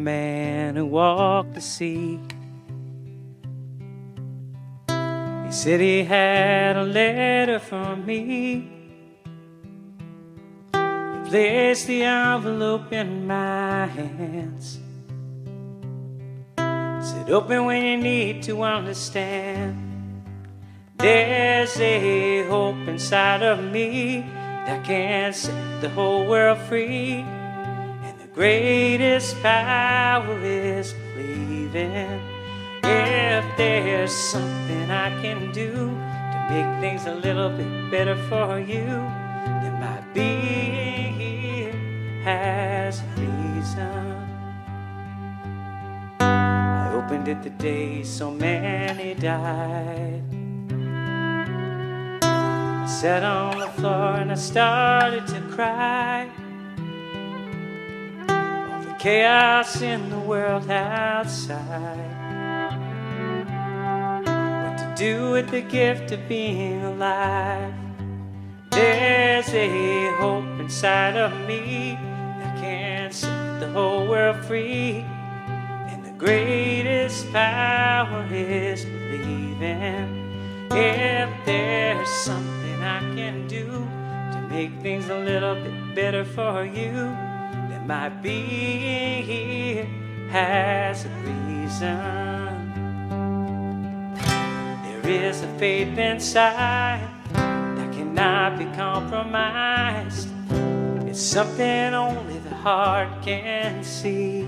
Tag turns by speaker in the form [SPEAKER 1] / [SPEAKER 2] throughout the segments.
[SPEAKER 1] man who walked the sea. He said he had a letter for me. He placed the envelope in my hands. Said, open when you need to understand. There's a hope inside of me that can set the whole world free. And the greatest power is believing. If there's something I can do to make things a little bit better for you, then my being here has a reason. I opened it the day so many died. I sat on the floor and I started to cry. All the chaos in the world outside. What to do with the gift of being alive? There's a hope inside of me that can set the whole world free. And the greatest power is believing. If there's something I can do to make things a little bit better for you, then my being here has a reason. There is a faith inside that cannot be compromised. It's something only the heart can see.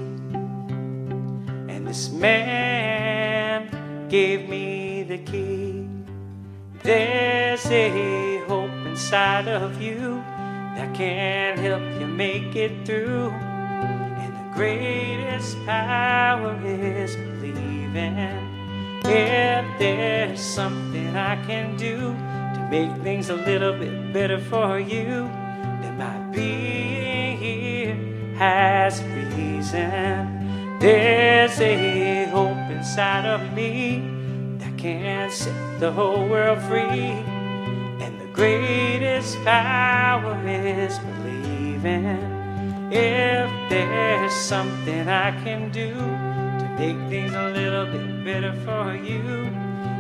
[SPEAKER 1] And this man gave me the key. There's a hope inside of you that can help you make it through. And the greatest power is believing. If there's something I can do to make things a little bit better for you, then my being here has a reason. There's a hope inside of me can set the whole world free. And the greatest power is believing. If there's something I can do to make things a little bit better for you,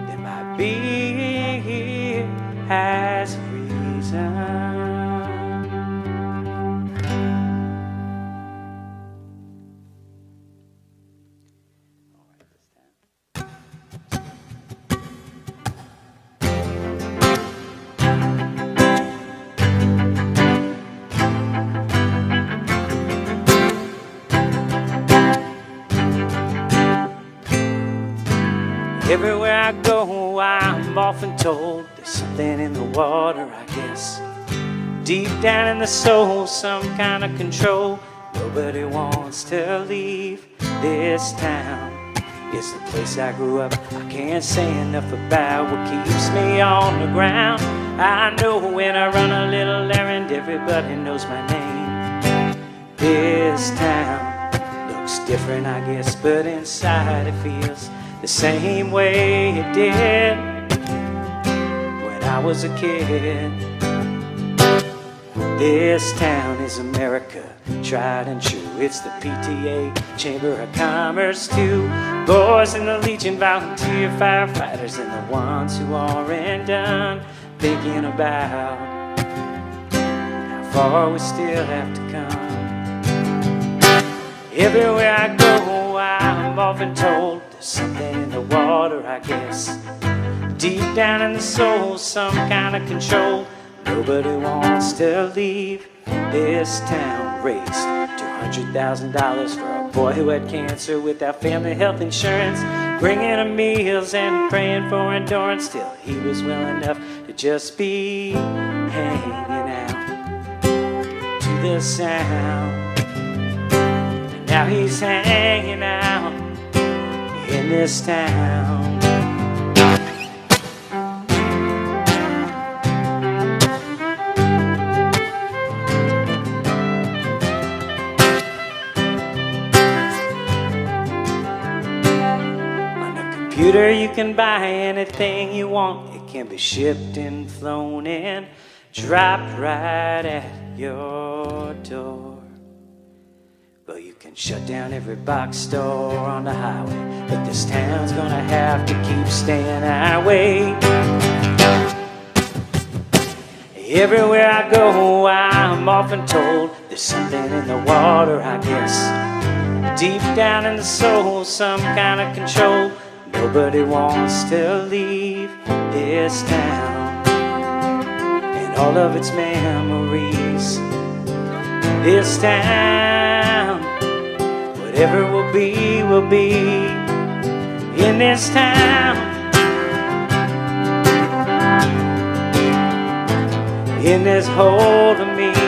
[SPEAKER 1] then my being here has a reason. Everywhere I go, I'm often told there's something in the water, I guess. Deep down in the soul, some kind of control. Nobody wants to leave this town. It's the place I grew up. I can't say enough about what keeps me on the ground. I know when I run a little errand, everybody knows my name. This town looks different, I guess, but inside it feels the same way it did when I was a kid. This town is America, tried and true. It's the PTA, Chamber of Commerce too. Boys in the Legion, volunteer firefighters, and the ones who aren't done thinking about how far we still have to come. Everywhere I go, I'm often told there's something in the water, I guess. Deep down in the soul, some kind of control. Nobody wants to leave this town. Raised $200,000 for a boy who had cancer without family health insurance. Bringing him meals and praying for endurance. Still, he was well enough to just be hanging out to the sound. Now he's hanging out in this town. On a computer you can buy anything you want. It can be shipped and flown in, dropped right at your door. Well, you can shut down every box store on the highway, but this town's gonna have to keep staying our way. Everywhere I go, I'm often told there's something in the water, I guess. Deep down in the soul, some kind of control. Nobody wants to leave this town and all of its memories. This town, whatever will be in this town. In this hold of me.